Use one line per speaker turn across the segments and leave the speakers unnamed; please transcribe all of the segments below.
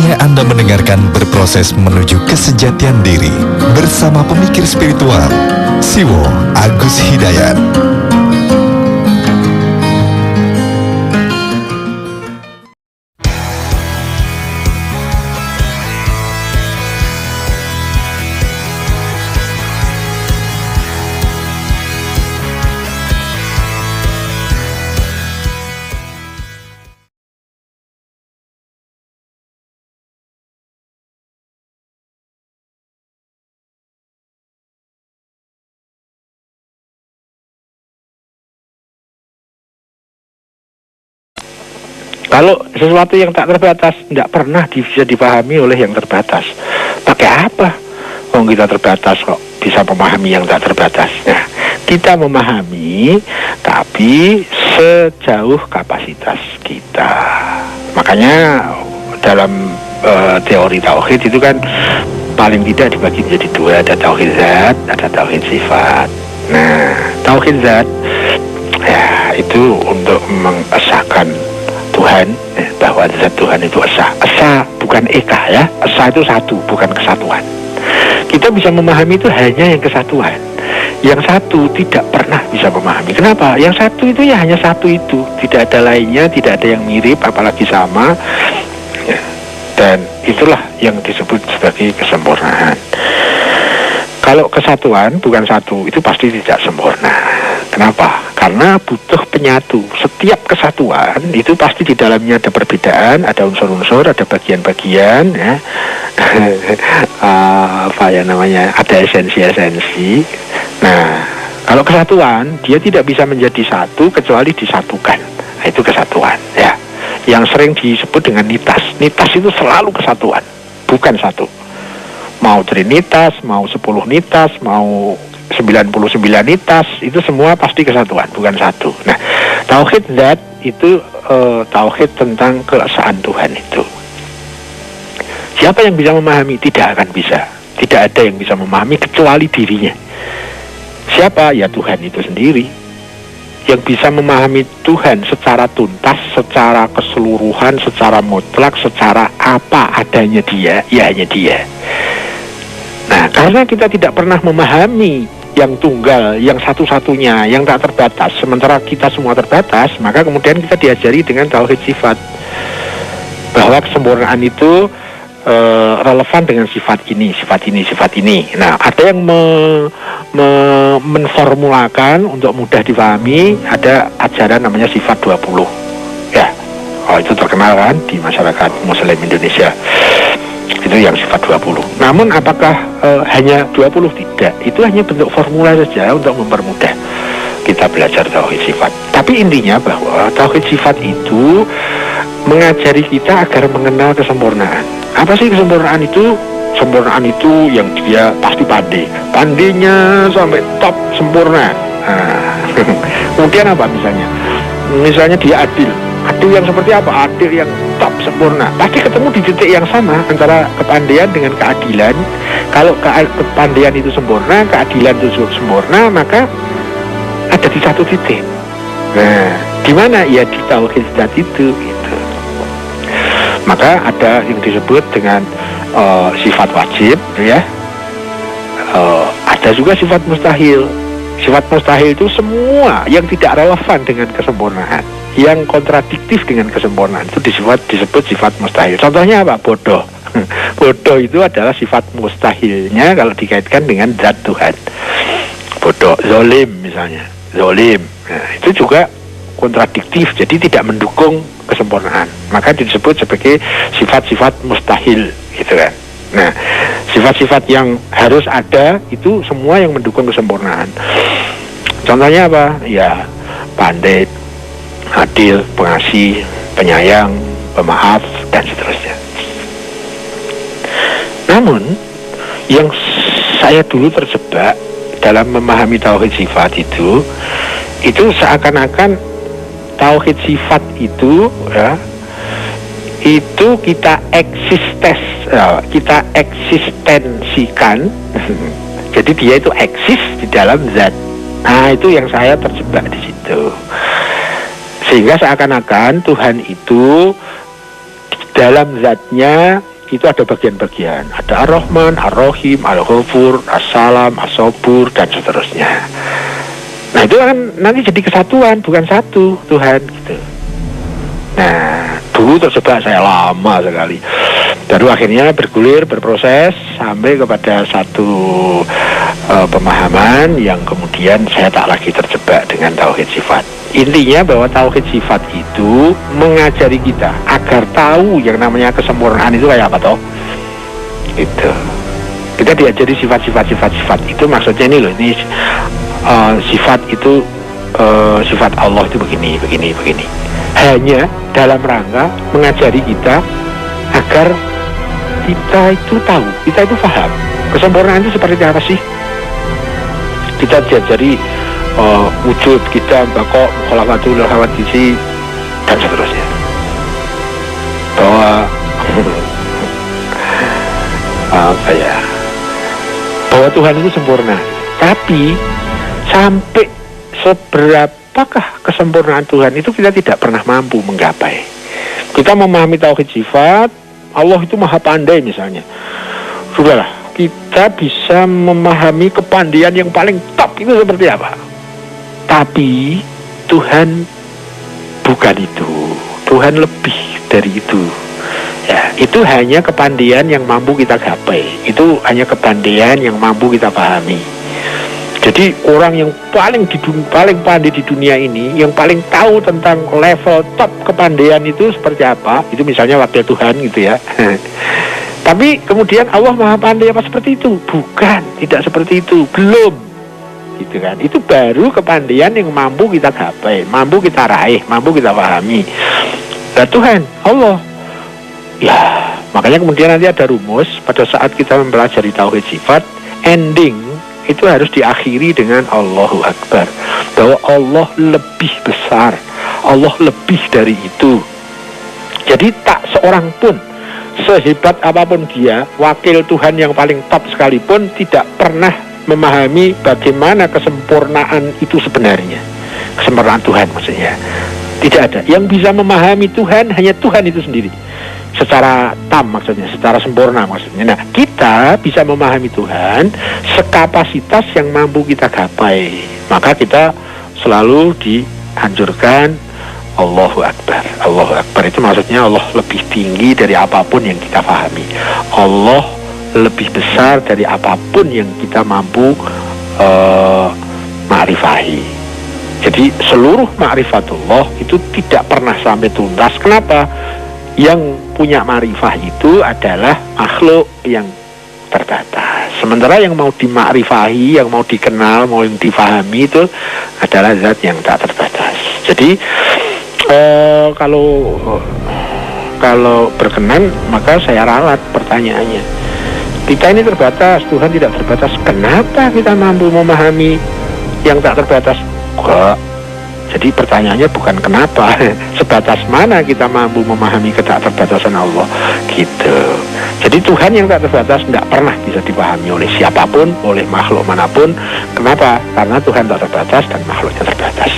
Saatnya Anda mendengarkan berproses menuju kesejatian diri bersama pemikir spiritual Siwo Agus Hidayat.
Kalau sesuatu yang tak terbatas tidak pernah bisa dipahami oleh yang terbatas. Pakai apa? Oh, kita terbatas kok bisa memahami yang tak terbatas. Nah, kita memahami tapi sejauh kapasitas kita. Makanya dalam teori tauhid itu kan paling tidak dibagi menjadi dua, ada tauhid zat, ada tauhid sifat. Nah, tauhid zat ya itu untuk mengesahkan Tuhan, bahwa zat Tuhan itu esa. Esa bukan eka ya. Esa itu satu, bukan kesatuan. Kita bisa memahami itu hanya yang kesatuan. Yang satu tidak pernah bisa memahami. Kenapa? Yang satu itu ya hanya satu itu. Tidak ada lainnya, tidak ada yang mirip, apalagi sama. Ya. Dan itulah yang disebut sebagai kesempurnaan. Kalau kesatuan bukan satu, itu pasti tidak sempurna. Kenapa? Karena butuh penyatu. Setiap kesatuan itu pasti di dalamnya ada perbedaan, ada unsur-unsur, ada bagian-bagian, ya. Ada esensi-esensi. Nah, kalau kesatuan dia tidak bisa menjadi satu kecuali disatukan. Nah, itu kesatuan, ya. Yang sering disebut dengan nitas. Nitas itu selalu kesatuan, bukan satu. Mau trinitas, mau 10 nitas, mau 99 nitas, itu semua pasti kesatuan, bukan satu. Nah, tauhid zat itu tauhid tentang keesaan Tuhan itu. Siapa yang bisa memahami? Tidak akan bisa. Tidak ada yang bisa memahami kecuali dirinya. Siapa? Ya Tuhan itu sendiri. Yang bisa memahami Tuhan secara tuntas, secara keseluruhan, secara mutlak, secara apa adanya dia, ya hanya dia. Nah, karena kita tidak pernah memahami yang tunggal, yang satu-satunya, yang tak terbatas, sementara kita semua terbatas, maka kemudian kita diajari dengan tauhid sifat, bahwa kesempurnaan itu relevan dengan sifat ini, sifat ini, sifat ini. Nah, ada yang menformulakan untuk mudah dipahami, ada ajaran namanya sifat 20. Ya, oh, itu terkenal kan di masyarakat Muslim Indonesia. Itu yang sifat 20. Namun apakah hanya 20? Tidak. Itu hanya bentuk formula saja untuk mempermudah kita belajar tauhid sifat. Tapi intinya bahwa tauhid sifat itu mengajari kita agar mengenal kesempurnaan. Apa sih kesempurnaan itu? Kesempurnaan itu yang dia pasti pandai. Pandainya sampai top sempurna. Nah, kemudian apa misalnya? Misalnya dia adil. Adil yang seperti apa? Adil yang top sempurna. Pasti ketemu di titik yang sama antara kepandaian dengan keadilan. Kalau kepandaian itu sempurna, keadilan itu sempurna, maka ada di satu titik. Nah, di mana? Ya di tauhid zat itu. Gitu. Maka ada yang disebut dengan sifat wajib, ya. Ada juga sifat mustahil. Sifat mustahil itu semua yang tidak relevan dengan kesempurnaan, yang kontradiktif dengan kesempurnaan itu disebut sifat mustahil. Contohnya apa? Bodoh. Bodoh itu adalah sifat mustahilnya kalau dikaitkan dengan zat Tuhan. Bodoh, zolim misalnya, zolim. Nah, itu juga kontradiktif, jadi tidak mendukung kesempurnaan. Maka disebut sebagai sifat-sifat mustahil, gitu kan. Nah, sifat-sifat yang harus ada itu semua yang mendukung kesempurnaan. Contohnya apa? Ya, pandai, adil, pengasih, penyayang, pemaaf, dan seterusnya. Namun, yang saya dulu terjebak dalam memahami tauhid sifat itu seakan-akan tauhid sifat itu, ya, itu kita eksistensikan. Jadi dia itu eksis di dalam zat. Nah, itu yang saya terjebak di situ. Sehingga seakan-akan Tuhan itu dalam zatnya itu ada bagian-bagian. Ada Ar-Rahman, Ar-Rahim, Al-Ghafur, As-Salam, As-Sabur, dan seterusnya. Nah itu kan nanti jadi kesatuan, bukan satu Tuhan gitu. Nah dulu terjebak saya lama sekali. Baru akhirnya bergulir, berproses sampai kepada satu pemahaman yang kemudian saya tak lagi terjebak dengan tauhid sifat. Intinya bahwa tauhid sifat itu mengajari kita agar tahu yang namanya kesempurnaan itu kayak apa toh. Itu. Kita diajari sifat itu maksudnya ini loh, ini sifat itu sifat Allah itu begini. Hanya dalam rangka mengajari kita agar kita itu tahu, kita itu paham kesempurnaan itu seperti apa sih. Kita diajari wujud kita, bako, mukhalafatu, hawadisi, dan seterusnya. Bahwa bahwa Tuhan itu sempurna. Tapi sampai seberapakah kesempurnaan Tuhan itu kita tidak pernah mampu menggapai. Kita memahami tauhid sifat, Allah itu maha pandai misalnya. Sudahlah, kita bisa memahami kepandaian yang paling top itu seperti apa. Tapi Tuhan bukan itu. Tuhan lebih dari itu. Ya, itu hanya kepandaian yang mampu kita gapai. Itu hanya kepandaian yang mampu kita pahami. Jadi orang yang paling pandai di dunia ini, yang paling tahu tentang level top kepandaian itu seperti apa, itu misalnya wakil Tuhan gitu ya. Tapi kemudian Allah maha pandai apa seperti itu? Bukan, tidak seperti itu, belum. Gitu kan? Itu baru kepandaian yang mampu kita gapai, mampu kita raih, mampu kita pahami. Nah Tuhan, Allah. Ya, makanya kemudian nanti ada rumus pada saat kita mempelajari tauhid sifat, ending itu harus diakhiri dengan Allahu Akbar, bahwa Allah lebih besar, Allah lebih dari itu. Jadi tak seorang pun, sehebat apapun dia, wakil Tuhan yang paling top sekalipun, tidak pernah memahami bagaimana kesempurnaan itu sebenarnya. Kesempurnaan Tuhan maksudnya. Tidak ada. Yang bisa memahami Tuhan hanya Tuhan itu sendiri. Secara tam maksudnya, secara sempurna maksudnya. Nah, kita bisa memahami Tuhan sekapasitas yang mampu kita gapai. Maka kita selalu dianjurkan Allahu Akbar. Allahu Akbar itu maksudnya Allah lebih tinggi dari apapun yang kita pahami. Allah lebih besar dari apapun yang kita mampu ma'rifahi. Jadi seluruh ma'rifatullah itu tidak pernah sampai tuntas. Kenapa? Yang punya ma'rifah itu adalah makhluk yang terbatas. Sementara yang mau dimakrifahi, yang mau dikenal, mau yang difahami itu adalah zat yang tak terbatas. Jadi kalau berkenan maka saya ralat pertanyaannya. Kita ini terbatas, Tuhan tidak terbatas. Kenapa kita mampu memahami yang tak terbatas? Enggak. Jadi pertanyaannya bukan kenapa, sebatas mana kita mampu memahami ketidakterbatasan Allah, gitu. Jadi Tuhan yang tak terbatas tidak pernah bisa dipahami oleh siapapun, oleh makhluk manapun. Kenapa? Karena Tuhan tak terbatas dan makhluknya terbatas.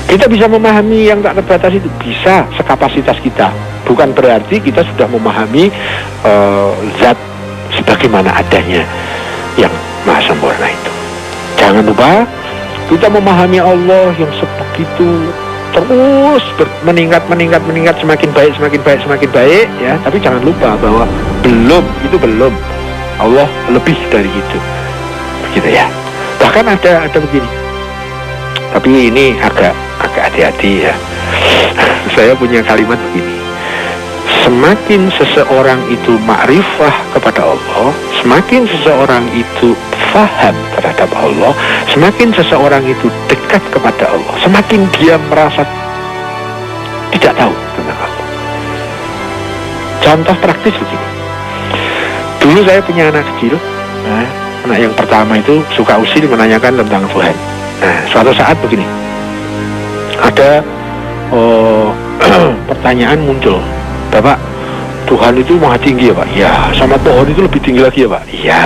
Kita bisa memahami yang tak terbatas itu bisa sekapasitas kita. Bukan berarti kita sudah memahami zat sebagaimana adanya yang maha sempurna itu. Jangan lupa kita memahami Allah yang sebegitu terus meningkat, semakin baik ya. Tapi jangan lupa bahwa belum Allah lebih dari itu, begitu ya. Bahkan ada begini, tapi ini agak hati-hati ya. Saya punya kalimat begini: semakin seseorang itu ma'rifah kepada Allah, semakin seseorang itu faham terhadap Allah, semakin seseorang itu dekat kepada Allah, semakin dia merasa tidak tahu tentang Allah. Contoh praktis begini. Dulu saya punya anak kecil, anak yang pertama itu suka usil menanyakan tentang Tuhan. Nah, suatu saat begini, ada pertanyaan muncul, Bapak, Tuhan itu maha tinggi ya Pak? Ya. Sama pohon itu lebih tinggi lagi ya Pak? Iya.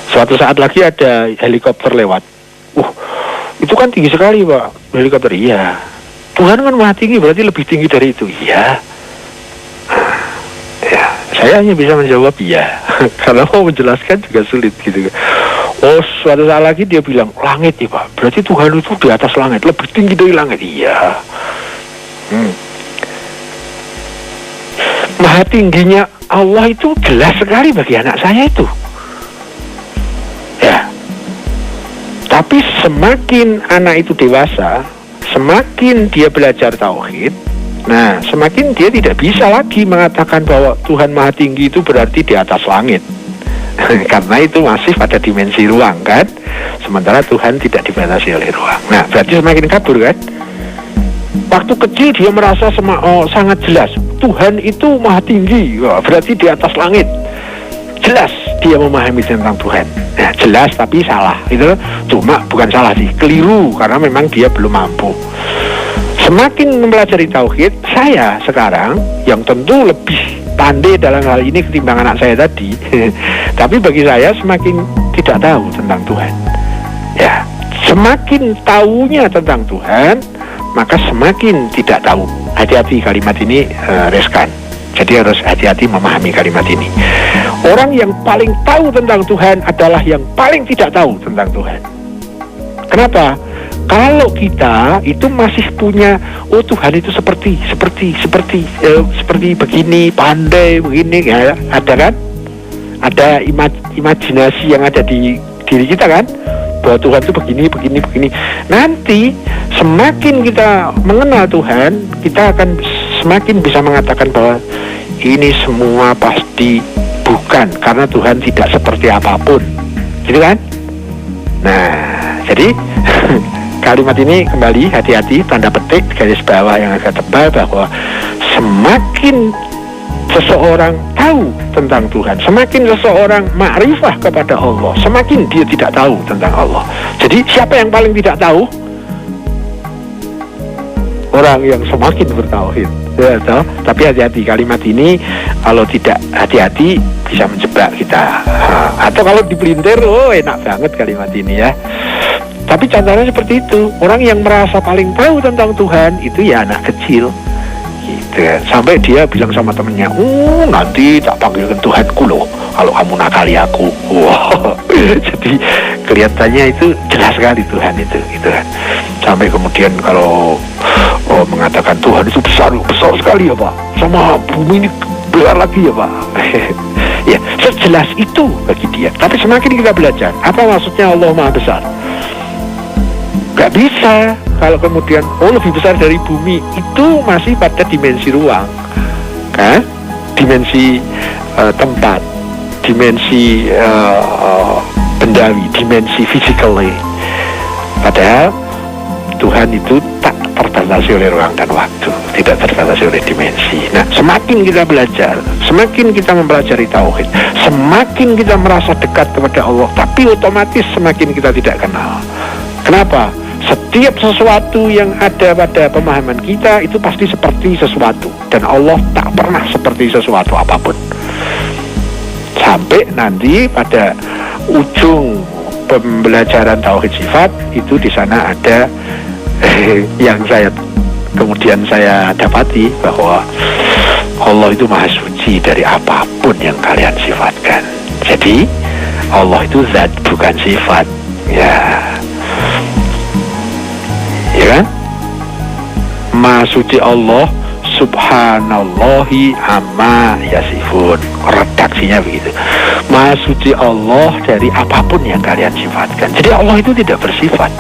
Suatu saat lagi ada helikopter lewat. Itu kan tinggi sekali Pak, helikopter. Iya. Tuhan kan maha tinggi, berarti lebih tinggi dari itu. Iya. Ya. Saya hanya bisa menjawab iya. Karena mau menjelaskan juga sulit gitu. Oh, suatu saat lagi dia bilang, langit ya Pak, berarti Tuhan itu di atas langit, lebih tinggi dari langit. Iya. Maha tingginya Allah itu jelas sekali bagi anak saya itu. Ya. Tapi semakin anak itu dewasa, semakin dia belajar tauhid, nah semakin dia tidak bisa lagi mengatakan bahwa Tuhan Maha Tinggi itu berarti di atas langit. Karena itu masih pada dimensi ruang kan. Sementara Tuhan tidak dibatasi oleh ruang. Nah berarti semakin kabur kan. Waktu kecil dia merasa sangat jelas Tuhan itu maha tinggi, berarti di atas langit. Jelas dia memahami tentang Tuhan. Nah, jelas tapi salah. Itu cuma bukan salah sih, keliru karena memang dia belum mampu. Semakin mempelajari tauhid, saya sekarang yang tentu lebih pandai dalam hal ini ketimbang anak saya tadi. Tapi bagi saya semakin tidak tahu tentang Tuhan. Ya, semakin tahunya tentang Tuhan, maka semakin tidak tahu. Hati-hati kalimat ini riskan. Jadi harus hati-hati memahami kalimat ini. Orang yang paling tahu tentang Tuhan adalah yang paling tidak tahu tentang Tuhan. Kenapa? Kalau kita itu masih punya, oh Tuhan itu seperti begini, pandai begini, ya, ada kan? Ada imajinasi yang ada di diri kita kan? Bahwa Tuhan itu begini. Nanti semakin kita mengenal Tuhan, kita akan semakin bisa mengatakan bahwa ini semua pasti bukan, karena Tuhan tidak seperti apapun, gitu kan? Nah, jadi kalimat ini kembali hati-hati, tanda petik garis bawah yang agak tebal, bahwa semakin seseorang tahu tentang Tuhan, semakin seseorang ma'rifah kepada Allah, semakin dia tidak tahu tentang Allah. Jadi siapa yang paling tidak tahu? Orang yang semakin bertauhid, ya, toh? Tapi hati-hati, kalimat ini kalau tidak hati-hati bisa menjebak kita. Atau kalau dipelintir, oh enak banget kalimat ini ya. Tapi contohnya seperti itu. Orang yang merasa paling tahu tentang Tuhan itu ya anak kecil gitu. Sampai dia bilang sama temennya, nanti tak panggilkan Tuhanku loh kalau kamu nakali aku. Wow. Jadi kelihatannya itu jelas sekali Tuhan itu gitu kan. Sampai kemudian kalau mengatakan Tuhan itu besar sekali ya Pak, sama bumi ini besar lagi ya Pak. Ya, sejelas itu bagi dia. Tapi semakin kita belajar, apa maksudnya Allah Maha Besar? Gak bisa kalau kemudian lebih besar dari bumi, itu masih pada dimensi ruang kan, dimensi tempat, dimensi bendawi, dimensi physically. Padahal Tuhan itu tak terbatasi oleh ruang dan waktu, tidak terbatasi oleh dimensi. Nah, semakin kita belajar, semakin kita mempelajari tauhid, semakin kita merasa dekat kepada Allah, tapi otomatis semakin kita tidak kenal. Kenapa? Setiap sesuatu yang ada pada pemahaman kita itu pasti seperti sesuatu, dan Allah tak pernah seperti sesuatu apapun. Sampai nanti pada ujung pembelajaran tauhid sifat itu, di sana ada yang kemudian saya dapati bahwa Allah itu maha suci dari apapun yang kalian sifatkan. Jadi Allah itu zat, bukan sifat. Ya kan? Maha suci Allah, subhanallahi amma yasifun. Redaksinya begitu. Maha suci Allah dari apapun yang kalian sifatkan. Jadi Allah itu tidak bersifat.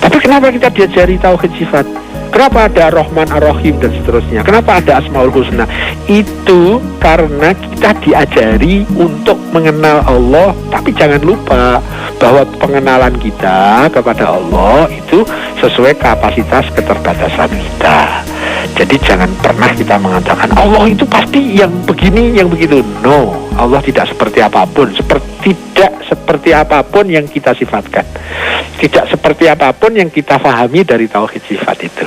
Tapi kenapa kita diajari tauhid sifat? Kenapa ada Ar-Rahman, Ar-Rahim dan seterusnya? Kenapa ada Asmaul Husna? Itu karena kita diajari untuk mengenal Allah. Tapi jangan lupa bahwa pengenalan kita kepada Allah itu sesuai kapasitas keterbatasan kita. Jadi jangan pernah kita mengatakan Allah itu pasti yang begini, yang begitu. No, Allah tidak seperti apapun, tidak seperti apapun yang kita sifatkan, tidak seperti apapun yang kita pahami dari tauhid sifat itu.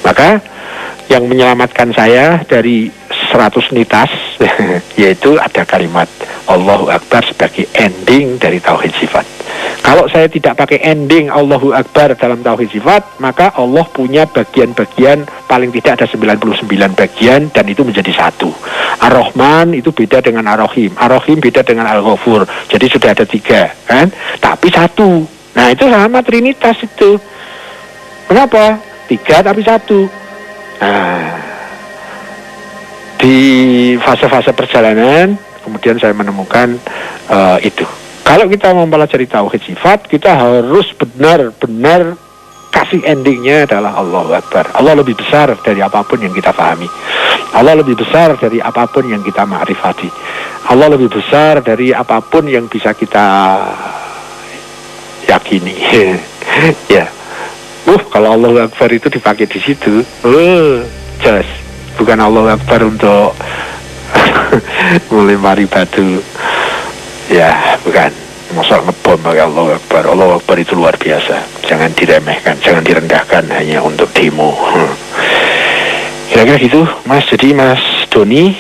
Maka yang menyelamatkan saya dari 100 nitas yaitu ada kalimat Allahu Akbar sebagai ending dari tauhid sifat. Kalau saya tidak pakai ending Allahu Akbar dalam tauhid sifat, maka Allah punya bagian-bagian, paling tidak ada 99 bagian, dan itu menjadi satu. Ar-Rahman itu beda dengan Ar-Rahim, Ar-Rahim beda dengan Al-Ghafur, jadi sudah ada 3 kan, tapi satu. Nah itu sama Trinitas itu. Kenapa? 3 tapi satu. Nah, di fase-fase perjalanan kemudian saya menemukan itu. Kalau kita mempelajari tauhid sifat, kita harus benar-benar kasih endingnya adalah Allahu Akbar. Allah lebih besar dari apapun yang kita pahami. Allah lebih besar dari apapun yang kita ma'rifati. Allah lebih besar dari apapun yang bisa kita yakini. Ya. Kalau Allahu Akbar itu dipakai di situ, jelas. Bukan Allahu Akbar untuk melempari batu. Ya, bukan. Masa ngebom pakai Allahu Akbar. Allahu Akbar itu luar biasa. Jangan diremehkan, jangan direndahkan hanya untuk demo. Kira-kira gitu, Mas. Jadi Mas Doni,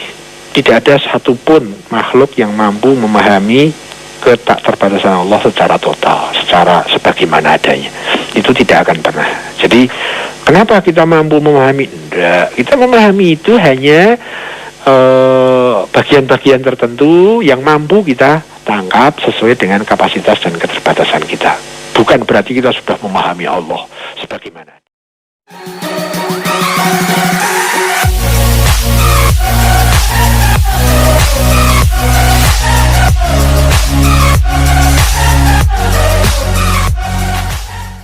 tidak ada satupun makhluk yang mampu memahami ketak terbatasan Allah secara total, secara sebagaimana adanya. Itu tidak akan pernah. Jadi, kenapa kita mampu memahami? Enggak. Kita memahami itu hanya bagian-bagian tertentu yang mampu kita tangkap sesuai dengan kapasitas dan keterbatasan kita. Bukan berarti kita sudah memahami Allah sebagaimana.